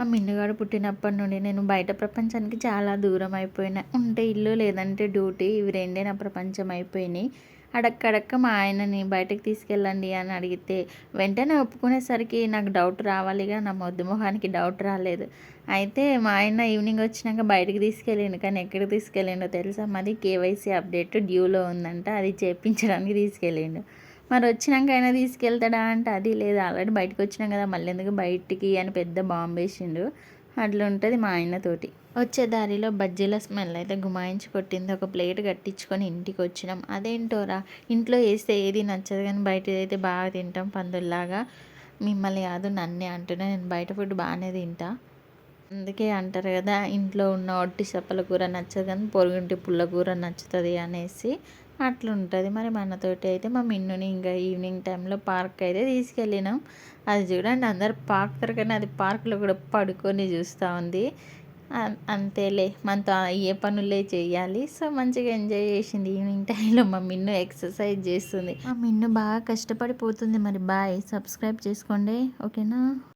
మా మిన్నుగాడు పుట్టినప్పటి నుండి నేను బయట ప్రపంచానికి చాలా దూరం అయిపోయినా. ఉంటే ఇల్లు లేదంటే డ్యూటీ, ఇవి రెండే నా ప్రపంచం అయిపోయినాయి. అడక్కడక్క మా ఆయనని బయటకు తీసుకెళ్ళండి అని అడిగితే వెంటనే ఒప్పుకునేసరికి నాకు డౌట్ రావాలిగా. నా మొద్దు మొహానికి డౌట్ రాలేదు. అయితే మా ఆయన ఈవినింగ్ వచ్చినాక బయటకు తీసుకెళ్ళిండు. కానీ ఎక్కడికి తీసుకెళ్ళిండో తెలుసా? మాది కేవైసీ అప్డేట్ డ్యూలో ఉందంట, అది చేయించడానికి తీసుకెళ్ళిండు. మరి వచ్చినాక అయినా తీసుకెళ్తాడా అంటే అది లేదు, ఆల్రెడీ బయటకు వచ్చినాం కదా మళ్ళీ ఎందుకు బయటికి అని పెద్ద బాంబు వేసిండు. అట్లా ఉంటుంది మా ఆయనతోటి. వచ్చే దారిలో బజ్జీల స్మెల్ అయితే గుమాయించి కొట్టింది. ఒక ప్లేట్ కట్టించుకొని ఇంటికి వచ్చినాం. అదేంటోరా, ఇంట్లో వేస్తే ఏది నచ్చదు కానీ బయటది అయితే బాగా తింటాం పందుల్లాగా. మిమ్మల్ని కాదు నన్నే అంటున్నా, నేను బయట ఫుడ్ బాగానే తింటా. అందుకే అంటారు కదా, ఇంట్లో ఉన్న ఒట్టి చేపల కూర నచ్చదు కానీ పొరుగింటి పుల్ల కూర నచ్చుతుంది అనేసి. అట్లుంటుంది మరి మనతోటి. అయితే మా మిన్నుని ఇంకా ఈవినింగ్ టైంలో పార్క్ అయితే తీసుకెళ్ళినాం. అది చూడండి, అందరు పాకుతారు కానీ అది పార్క్లో కూడా పడుకొని చూస్తూ ఉంది. అంతేలే, మనతో ఏ పనులే చేయాలి. సో మంచిగా ఎంజాయ్ చేసింది. ఈవినింగ్ టైంలో మా మిన్ను ఎక్సర్సైజ్ చేస్తుంది. మా మిన్ను బాగా కష్టపడిపోతుంది. మరి బాయ్, సబ్స్క్రైబ్ చేసుకోండి, ఓకేనా.